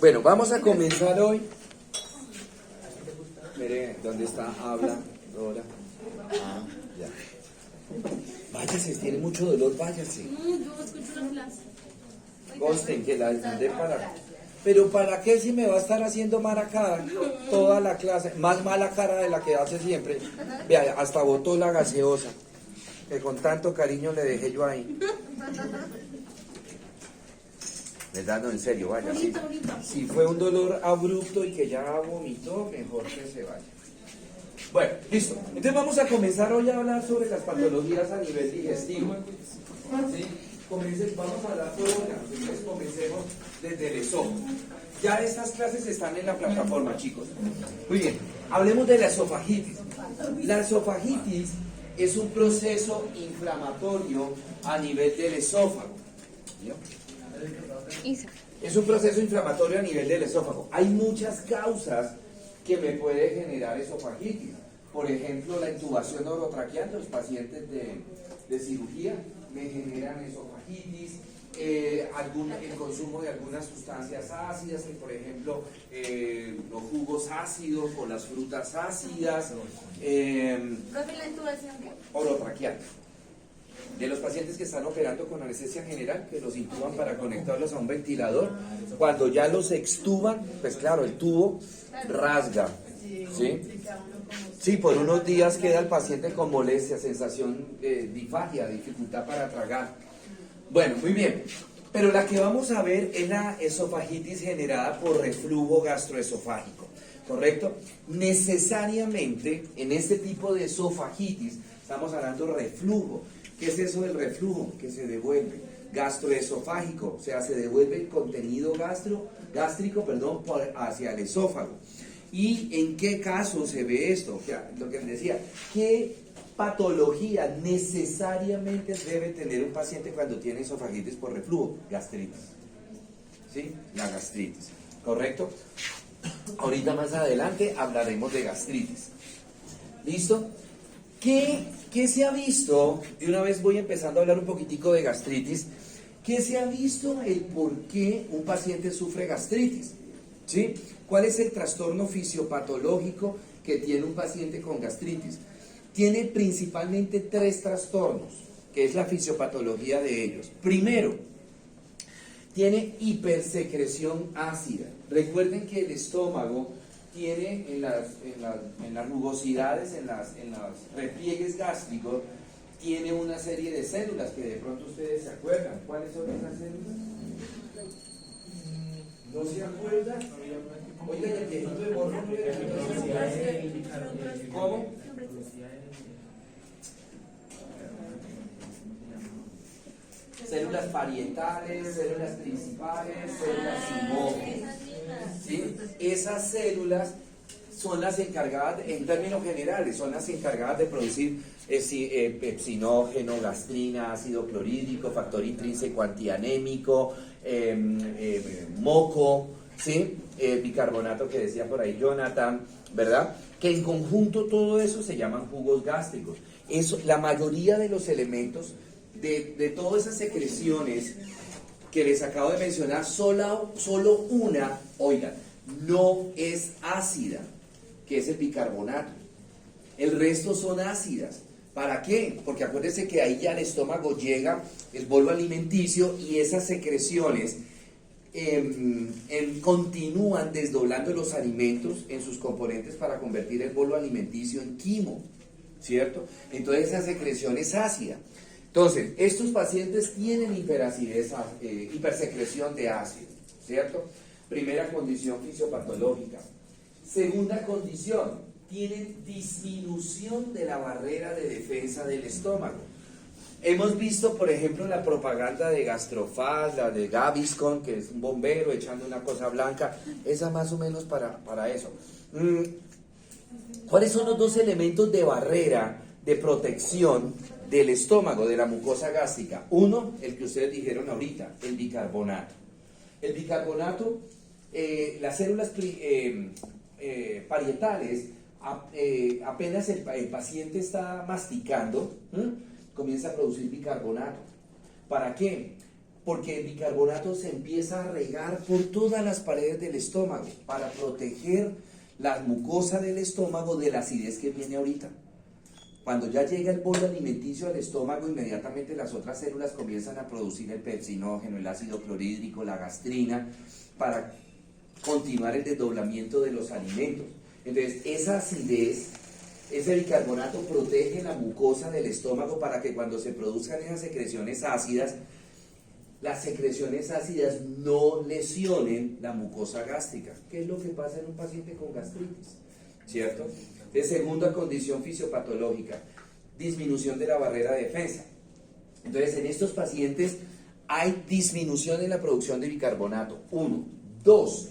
Bueno, vamos a comenzar hoy. Mire, ¿dónde está? Habla, Dora. Ah, ya. Váyase, tiene mucho dolor, váyase. Yo escucho la clase. Consten que la mandé para... Pero ¿para qué si me va a estar haciendo mala cara toda la clase? Más mala cara de la que hace siempre. Vea, hasta botó la gaseosa, que con tanto cariño le dejé yo ahí. ¿Verdad? No, en serio, vaya. Si fue un dolor abrupto y que ya vomitó, mejor que se vaya. Bueno, listo. Entonces vamos a comenzar hoy a hablar sobre las patologías a nivel digestivo. ¿Sí? Vamos a hablar sobre órganos. Entonces comencemos desde el esófago. Ya estas clases están en la plataforma, chicos. Muy bien, hablemos de la esofagitis. La esofagitis es un proceso inflamatorio a nivel del esófago. ¿Vio? Es un proceso inflamatorio a nivel del esófago. Hay muchas causas que me puede generar esofagitis. Por ejemplo, la intubación orotraqueal de los pacientes de cirugía me generan esofagitis. El consumo de algunas sustancias ácidas, que por ejemplo los jugos ácidos o las frutas ácidas. ¿Profe, la intubación qué? Orotraqueal. De los pacientes que están operando con anestesia general, que los intuban para conectarlos a un ventilador, cuando ya los extuban, pues claro, el tubo rasga, ¿sí? Sí, por unos días queda el paciente con molestia, sensación de disfagia, dificultad para tragar. Bueno, muy bien, pero la que vamos a ver es la esofagitis generada por reflujo gastroesofágico, ¿correcto? Necesariamente en este tipo de esofagitis estamos hablando de reflujo. ¿Qué es eso del reflujo? Que se devuelve. Gastroesofágico, o sea, se devuelve el contenido gástrico, hacia el esófago. ¿Y en qué caso se ve esto? O sea, lo que les decía, ¿qué patología necesariamente debe tener un paciente cuando tiene esofagitis por reflujo? Gastritis. ¿Sí? La gastritis. ¿Correcto? Ahorita más adelante hablaremos de gastritis. ¿Listo? ¿Qué se ha visto? De una vez voy empezando a hablar un poquitico de gastritis. ¿Qué se ha visto el por qué un paciente sufre gastritis? ¿Sí? ¿Cuál es el trastorno fisiopatológico que tiene un paciente con gastritis? Tiene principalmente 3 trastornos, que es la fisiopatología de ellos. Primero, tiene hipersecreción ácida. Recuerden que el estómago tiene en las rugosidades, en los repliegues gástricos, tiene una serie de células que de pronto ustedes se acuerdan. ¿Cuáles son esas células? ¿No se acuerdan? Oiga, el viejito de morro no le... ¿Cómo? Células parietales, células principales, células simógenas. ¿Sí? Esas células son las encargadas, en términos generales, son las encargadas de producir pepsinógeno, gastrina, ácido clorhídrico, factor intrínseco antianémico, moco, ¿sí? Bicarbonato que decía por ahí Jonathan, ¿verdad? Que en conjunto todo eso se llaman jugos gástricos. Eso, la mayoría de los elementos de todas esas secreciones que les acabo de mencionar, solo una, oigan, no es ácida, que es el bicarbonato. El resto son ácidas. ¿Para qué? Porque acuérdense que ahí ya al estómago llega el bolo alimenticio y esas secreciones continúan desdoblando los alimentos en sus componentes para convertir el bolo alimenticio en quimo, ¿cierto? Entonces esa secreción es ácida. Entonces, estos pacientes tienen hipersecreción de ácido, ¿cierto? Primera condición fisiopatológica. Segunda condición, tienen disminución de la barrera de defensa del estómago. Hemos visto, por ejemplo, la propaganda de Gastrofaz, la de Gaviscon, que es un bombero echando una cosa blanca, esa más o menos para eso. ¿Cuáles son los 2 elementos de barrera, de protección del estómago, de la mucosa gástrica? Uno, el que ustedes dijeron ahorita, el bicarbonato. El bicarbonato, las células parietales, apenas el paciente está masticando, comienza a producir bicarbonato. ¿Para qué? Porque el bicarbonato se empieza a regar por todas las paredes del estómago para proteger la mucosa del estómago de la acidez que viene ahorita. Cuando ya llega el bolo alimenticio al estómago, inmediatamente las otras células comienzan a producir el pepsinógeno, el ácido clorhídrico, la gastrina, para continuar el desdoblamiento de los alimentos. Entonces, esa acidez, ese bicarbonato protege la mucosa del estómago para que cuando se produzcan esas secreciones ácidas, las secreciones ácidas no lesionen la mucosa gástrica. ¿Qué es lo que pasa en un paciente con gastritis? ¿Cierto? De segunda condición fisiopatológica, disminución de la barrera de defensa. Entonces, en estos pacientes hay disminución en la producción de bicarbonato. 1. 2.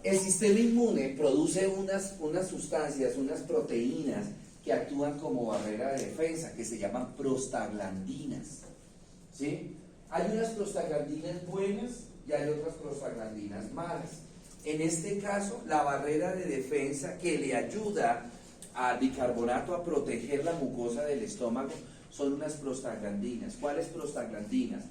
El sistema inmune produce unas sustancias, unas proteínas que actúan como barrera de defensa, que se llaman prostaglandinas. ¿Sí? Hay unas prostaglandinas buenas y hay otras prostaglandinas malas. En este caso, la barrera de defensa que le ayuda al bicarbonato a proteger la mucosa del estómago son unas prostaglandinas. ¿Cuáles prostaglandinas?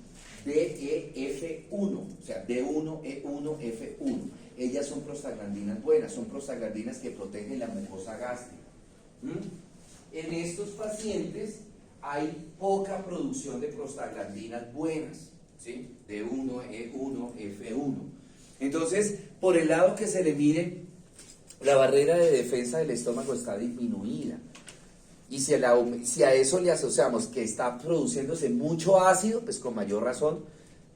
DEF1, o sea, D1, E1, F1. Ellas son prostaglandinas buenas, son prostaglandinas que protegen la mucosa gástrica. En estos pacientes hay poca producción de prostaglandinas buenas, ¿sí? D1, E1, F1. Entonces, por el lado que se le mire, la barrera de defensa del estómago está disminuida. Y si a eso le asociamos que está produciéndose mucho ácido, pues con mayor razón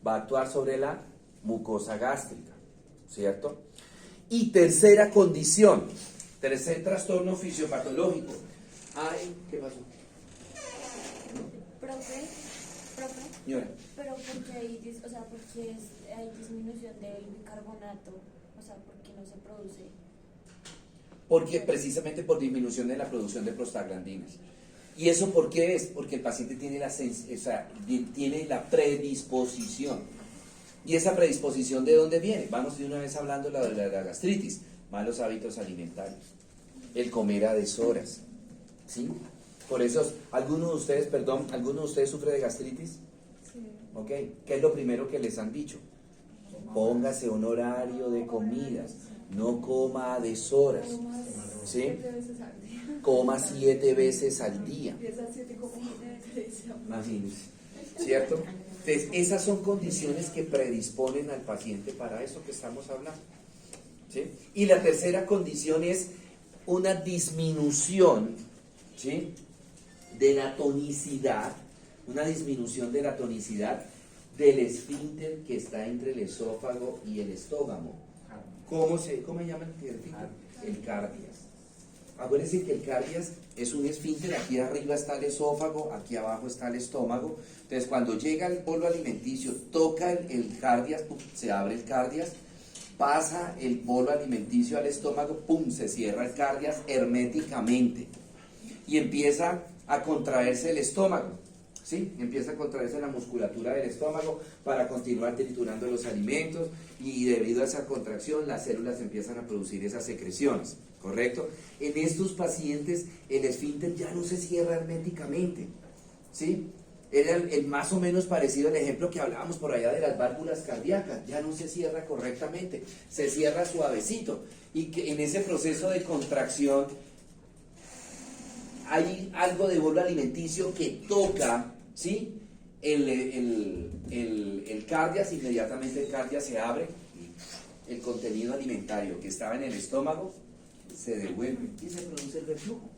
va a actuar sobre la mucosa gástrica, ¿cierto? Y tercera condición, tercer trastorno fisiopatológico. Ay, ¿qué pasó? Profe, Señora. pero porque hay disminución del bicarbonato, o sea, porque no se produce. Porque precisamente por disminución de la producción de prostaglandinas. ¿Y eso por qué es? Porque el paciente tiene tiene la predisposición. ¿Y esa predisposición de dónde viene? Vamos de una vez hablando de la gastritis. Malos hábitos alimentarios. El comer a deshoras. ¿Sí? Por eso, ¿alguno de ustedes sufre de gastritis? Sí. ¿Ok? ¿Qué es lo primero que les han dicho? Póngase un horario de comidas. No coma a deshoras. ¿Sí? 7 veces al día. Coma 7 veces al día. Y esas 7 como Imagínense. ¿Cierto? Entonces, esas son condiciones que predisponen al paciente para eso que estamos hablando. ¿Sí? Y la tercera condición es una disminución, ¿sí?, de la tonicidad, una disminución de la tonicidad del esfínter que está entre el esófago y el estómago. ¿Cómo llaman el esfínter? El cardias. Acuérdense que el cardias es un esfínter, aquí arriba está el esófago, aquí abajo está el estómago. Entonces, cuando llega el bolo alimenticio, toca el cardias, ¡pum!, se abre el cardias, pasa el bolo alimenticio al estómago, ¡pum!, se cierra el cardias herméticamente y empieza a contraerse el estómago, ¿sí? Empieza a contraerse la musculatura del estómago para continuar triturando los alimentos y debido a esa contracción las células empiezan a producir esas secreciones, ¿correcto? En estos pacientes el esfínter ya no se cierra herméticamente, ¿sí? Era el más o menos parecido al ejemplo que hablábamos por allá de las válvulas cardíacas, ya no se cierra correctamente, se cierra suavecito y que en ese proceso de contracción hay algo de bolo alimenticio que toca, ¿sí?, el cardias, inmediatamente el cardias se abre y el contenido alimentario que estaba en el estómago se devuelve y se produce el reflujo,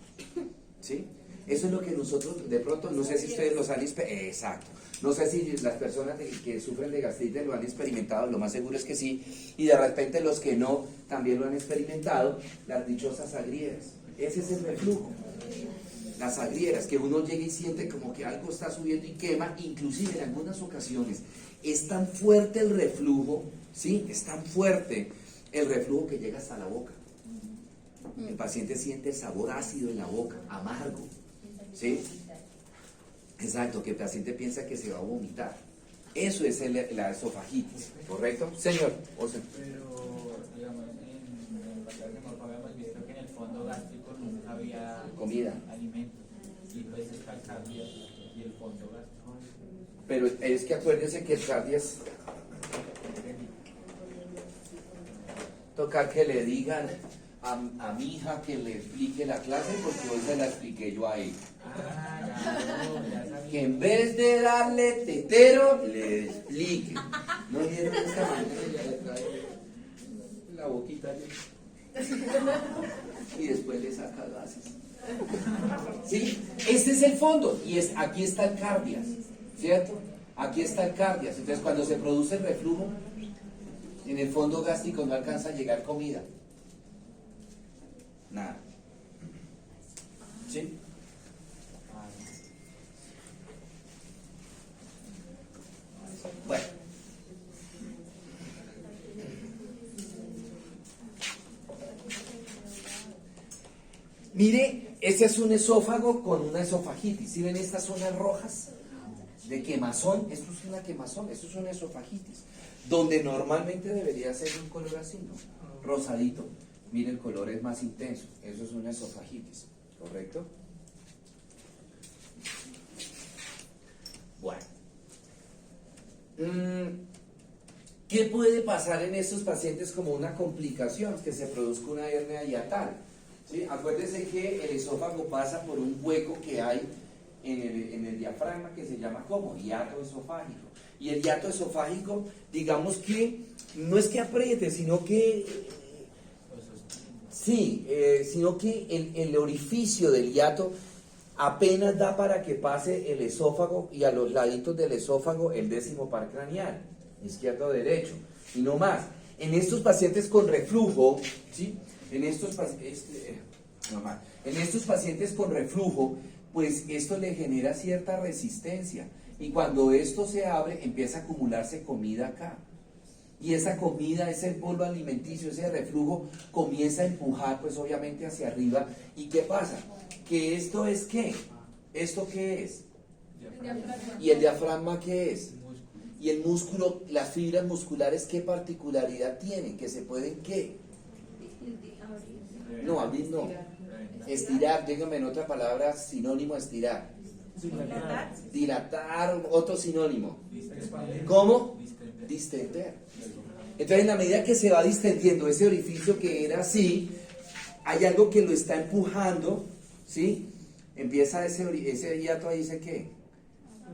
¿sí? Eso es lo que nosotros, de pronto, no sé si ustedes los han experimentado, exacto, no sé si las personas que sufren de gastritis lo han experimentado, lo más seguro es que sí, y de repente los que no también lo han experimentado, las dichosas agrieras, ese es el reflujo. Las agrieras, que uno llega y siente como que algo está subiendo y quema, inclusive en algunas ocasiones es tan fuerte el reflujo, ¿sí?, es tan fuerte el reflujo que llega hasta la boca. El paciente siente el sabor ácido en la boca, amargo, ¿sí? Exacto, que el paciente piensa que se va a vomitar. Eso es la esofagitis, ¿correcto? Señor, Pero, digamos, en la clase de morfograma habíamos visto que en el fondo gástrico nunca había comida. alimentos, y pues está el cardio y el fondo gástrico. pero es que acuérdense que el cardias toca que le digan a mi hija que le explique la clase porque hoy se la expliqué yo a ella. Ya sabía. Que en vez de darle tetero, le explique. ¿No vieron esta manera? Ya le trae la boquita y después le saca gases. ¿Sí? Este es el fondo y aquí está el cardias, ¿cierto? Aquí está el cardias. Entonces cuando se produce el reflujo, en el fondo gástrico no alcanza a llegar comida. Nada. ¿Sí? Bueno. Mire, este es un esófago con una esofagitis. ¿Sí ven estas zonas rojas de quemazón? Esto es una quemazón, esto es una esofagitis. Donde normalmente debería ser un color así, ¿no? Rosadito. Mire, el color es más intenso. Eso es una esofagitis, ¿correcto? Bueno. ¿Qué puede pasar en estos pacientes como una complicación? Que se produzca una hernia hiatal. ¿Sí? Acuérdense que el esófago pasa por un hueco que hay en el diafragma que se llama como hiato esofágico. Y el hiato esofágico, digamos que no es que apriete, sino que sí, sino que el orificio del hiato apenas da para que pase el esófago y a los laditos del esófago el décimo par craneal, izquierdo o derecho, y no más. En estos pacientes con reflujo, ¿sí? En estos pacientes con reflujo, pues esto le genera cierta resistencia y cuando esto se abre empieza a acumularse comida acá. Y esa comida, ese polvo alimenticio, ese reflujo comienza a empujar pues obviamente hacia arriba. ¿Y qué pasa? Que esto es ¿qué? ¿Esto qué es? ¿Y el diafragma qué es? Y el músculo, las fibras musculares, ¿qué particularidad tienen? Que se pueden ¿qué? No, abrir no. Estirar, dígame en otra palabra, sinónimo a estirar. Dilatar, otro sinónimo. ¿Cómo? Distender. Entonces, en la medida que se va distendiendo ese orificio que era así, hay algo que lo está empujando, ¿sí? Empieza ese hiato ahí, dice que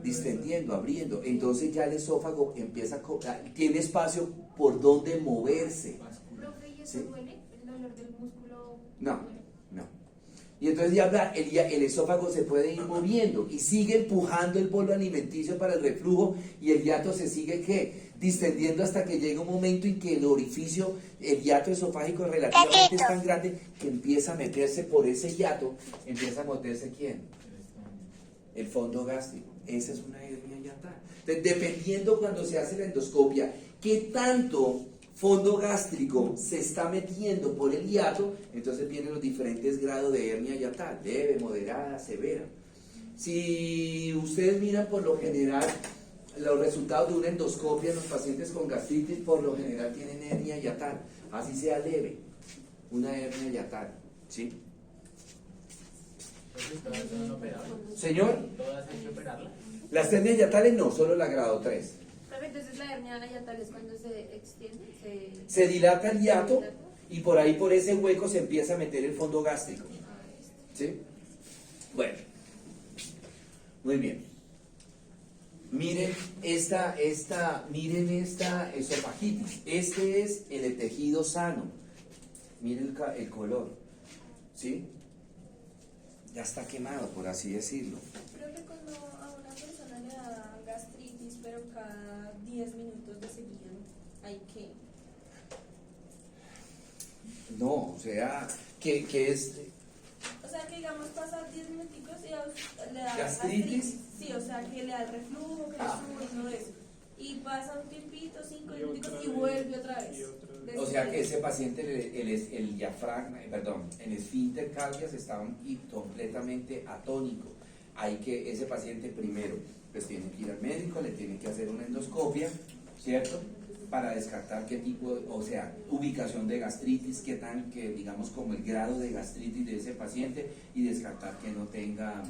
distendiendo, abriendo. Entonces ya el esófago empieza tiene espacio por donde moverse. Profe, ¿y eso ¿Sí? duele? ¿El dolor del músculo? No. Y entonces ya el esófago se puede ir moviendo y sigue empujando el bolo alimenticio para el reflujo y el hiato se sigue ¿qué? Distendiendo hasta que llega un momento en que el orificio, el hiato esofágico relativamente es tan grande que empieza a meterse por ese hiato, empieza a meterse ¿quién? El fondo gástrico. Esa es una hernia hiatal. Entonces, dependiendo cuando se hace la endoscopia, qué tanto fondo gástrico se está metiendo por el hiato, entonces vienen los diferentes grados de hernia hiatal, leve, moderada, severa. Si ustedes miran por lo general los resultados de una endoscopia en los pacientes con gastritis, por lo general tienen hernia hiatal, así sea leve, una hernia hiatal, ¿sí? ¿Todas son operables? Señor, ¿Todas hay que operarlas? las hernias hiatales no, solo la grado 3. Profe, entonces la hernia hiatal es cuando se extiende, Se dilata el hiato y por ahí, por ese hueco, se empieza a meter el fondo gástrico. ¿Sí? Bueno, muy bien. Miren esta esofagitis. Este es el tejido sano. Miren el color. ¿Sí? Ya está quemado, por así decirlo. Creo que cuando a una persona le da gastritis, pero cada 10 minutos de seguido, hay que... No, o sea, que es... O sea, que digamos pasar 10 minuticos y le da ¿Gastritis? Sí, o sea, que le da el reflujo, que le sube y todo eso. Y pasa un tiempito, 5 minuticos y vuelve otra vez. O sea que ese paciente, el diafragma, perdón, el esfínter cardias está completamente atónico. Hay que, ese paciente primero, pues tiene que ir al médico, le tiene que hacer una endoscopia, ¿cierto? Para descartar qué tipo, o sea, ubicación de gastritis, qué tan, que digamos como el grado de gastritis de ese paciente y descartar que no tenga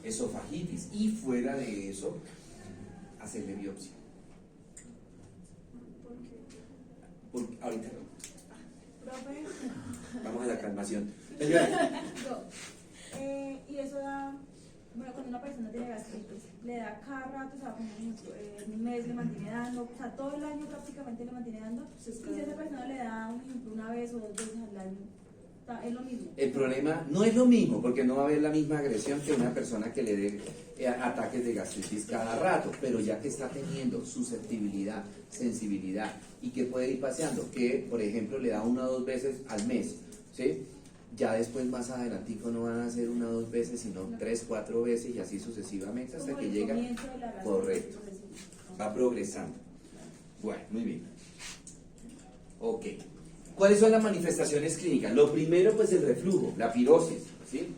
esofagitis. Y fuera de eso, hacerle biopsia. Ahorita no. Profe, Vamos a la calmación. y eso da, bueno, cuando una persona tiene gastritis, le da cada rato, o sea, por ejemplo, un mes le mantiene dando, o sea, todo el año prácticamente le mantiene dando, y si a esa persona le da, un ejemplo, una vez o 2 veces al año, es lo mismo. El problema no es lo mismo, porque no va a haber la misma agresión que una persona que le dé ataques de gastritis cada rato, pero ya que está teniendo susceptibilidad, sensibilidad y que puede ir paseando, que por ejemplo le da 1 o 2 veces al mes, ¿sí? Ya después más adelantico no van a ser 1 o 2 veces, sino 3, 4 veces y así sucesivamente hasta Como que el llega. comienzo de la gastritis, Correcto. por decirlo. Va progresando. Bueno, muy bien. Ok. ¿Cuáles son las manifestaciones clínicas? Lo primero, pues el reflujo, la pirosis, ¿sí?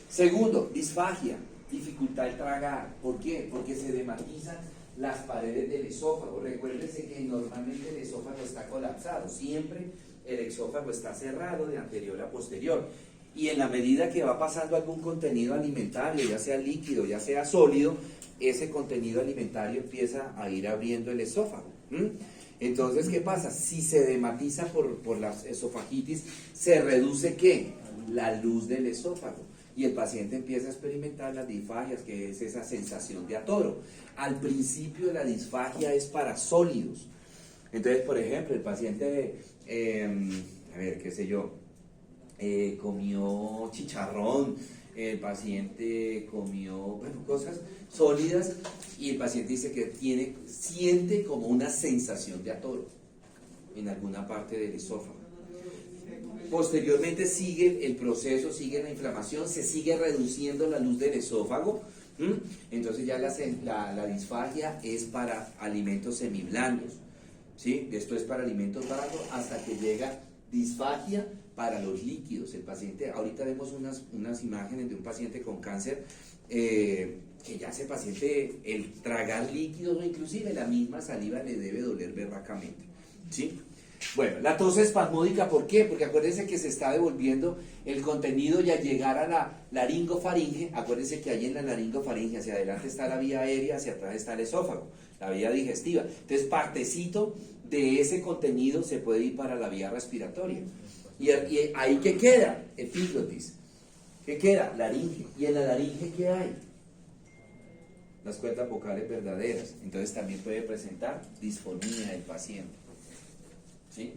Segundo, disfagia, dificultad de tragar. ¿Por qué? Porque se dematizan las paredes del esófago. Recuérdense que normalmente el esófago está colapsado, siempre el esófago está cerrado de anterior a posterior. Y en la medida que va pasando algún contenido alimentario, ya sea líquido, ya sea sólido, ese contenido alimentario empieza a ir abriendo el esófago. Entonces, ¿qué pasa? Si se dematiza por la esofagitis, se reduce ¿qué? La luz del esófago. Y el paciente empieza a experimentar las disfagias, que es esa sensación de atoro. Al principio la disfagia es para sólidos. Entonces, por ejemplo, el paciente, a ver, qué sé yo, comió chicharrón, el paciente comió, bueno, cosas sólidas, y el paciente dice que siente como una sensación de atoro en alguna parte del esófago. Posteriormente sigue el proceso, sigue la inflamación, se sigue reduciendo la luz del esófago. Entonces ya la disfagia es para alimentos semiblandos, ¿sí? Después para alimentos blandos, hasta que llega disfagia para los líquidos. El paciente, ahorita vemos unas imágenes de un paciente con cáncer, que ya ese paciente, el tragar líquidos o inclusive la misma saliva le debe doler berracamente, ¿sí? Bueno, la tos espasmódica, ¿por qué? Porque acuérdense que se está devolviendo el contenido y al llegar a la laringofaringe, acuérdense que ahí en la laringofaringe hacia adelante está la vía aérea, hacia atrás está el esófago, la vía digestiva. Entonces, partecito de ese contenido se puede ir para la vía respiratoria. Y ahí, ¿qué queda? Epiglotis. ¿Qué queda? Laringe. ¿Y en la laringe qué hay? Las cuerdas vocales verdaderas. Entonces también puede presentar disfonía del paciente. ¿Sí?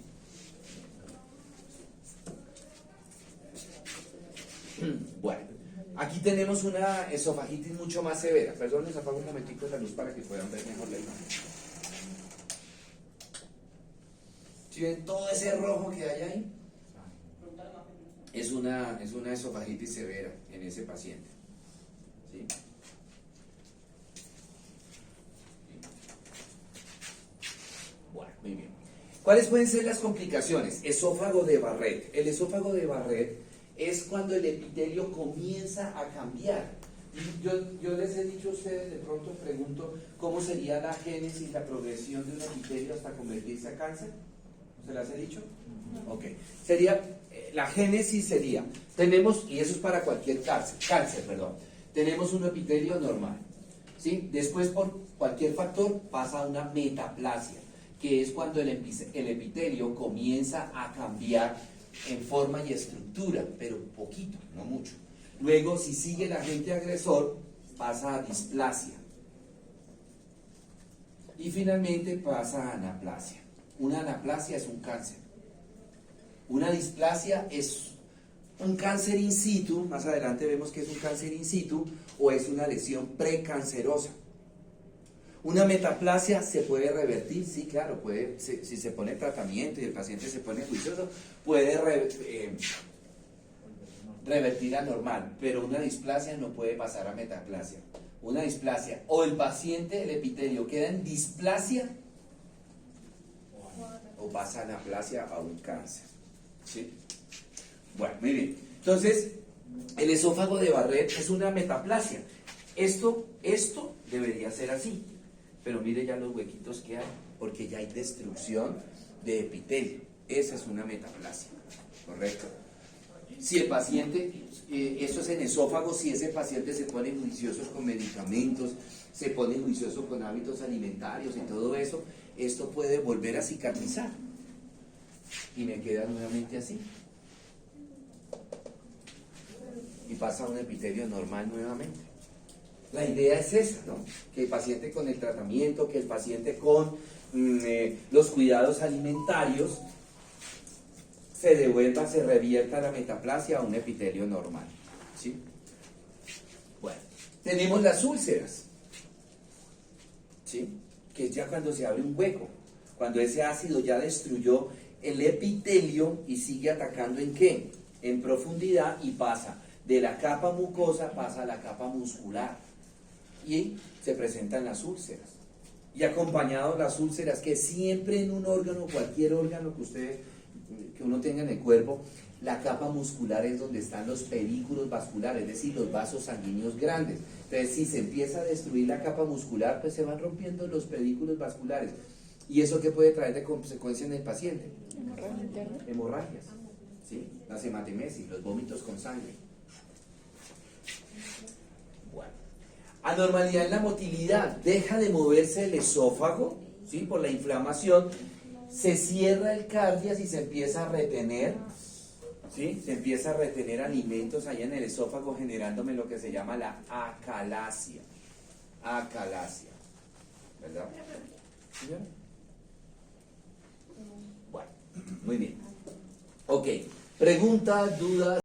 Bueno, aquí tenemos una esofagitis mucho más severa. Perdón, les apago un momentico la luz para que puedan ver mejor la imagen. ¿Sí ven todo ese rojo que hay ahí? Es una esofagitis severa en ese paciente. ¿Sí? Bueno, muy bien. ¿Cuáles pueden ser las complicaciones? Esófago de Barrett. El esófago de Barrett es cuando el epitelio comienza a cambiar. Yo les he dicho a ustedes, de pronto pregunto, ¿cómo sería la génesis, la progresión de un epitelio hasta convertirse a cáncer? ¿Se las he dicho? Ok. La génesis sería, tenemos, y eso es para cualquier cáncer, tenemos un epitelio normal, ¿sí? Después por cualquier factor pasa a una metaplasia, que es cuando el epitelio comienza a cambiar en forma y estructura, pero poquito, no mucho. Luego, si sigue el agente agresor, pasa a displasia. Y finalmente pasa a anaplasia. Una anaplasia es un cáncer. Una displasia es un cáncer in situ, más adelante vemos que es un cáncer in situ, o es una lesión precancerosa. Una metaplasia se puede revertir, sí, claro, si se pone tratamiento y el paciente se pone juicioso, puede revertir a normal, pero una displasia no puede pasar a metaplasia. Una displasia, o el paciente, el epitelio queda en displasia, o pasa a anaplasia a un cáncer. ¿Sí? Bueno, muy bien. Entonces, el esófago de Barrett es una metaplasia. Esto debería ser así. Pero mire ya los huequitos que hay, porque ya hay destrucción de epitelio. Esa es una metaplasia, ¿correcto? Si el paciente, esto es en esófago, si ese paciente se pone juicioso con medicamentos, se pone juicioso con hábitos alimentarios y todo eso, esto puede volver a cicatrizar. Y me queda nuevamente así. Y pasa a un epitelio normal nuevamente. La idea es esa, ¿no? Que el paciente con el tratamiento, que el paciente con los cuidados alimentarios se devuelva, se revierta la metaplasia a un epitelio normal. ¿Sí? Bueno, tenemos las úlceras. ¿Sí? Que es ya cuando se abre un hueco, cuando ese ácido ya destruyó el epitelio y sigue atacando ¿en qué? En profundidad y pasa de la capa mucosa, pasa a la capa muscular y se presentan las úlceras. Y acompañado las úlceras, que siempre en un órgano, cualquier órgano que uno tenga en el cuerpo, la capa muscular es donde están los pedículos vasculares, es decir, los vasos sanguíneos grandes. Entonces, si se empieza a destruir la capa muscular, pues se van rompiendo los pedículos vasculares. ¿Y eso qué puede traer de consecuencia en el paciente? Hemorragias, ¿sí? La hematemesis, los vómitos con sangre. Bueno. Anormalidad en la motilidad, deja de moverse el esófago, ¿sí? Por la inflamación, se cierra el cardias y se empieza a retener, ¿sí? Se empieza a retener alimentos ahí en el esófago, generándome lo que se llama la acalasia. Acalasia, ¿verdad? ¿Sí? Bueno, muy bien. Ok, preguntas, dudas.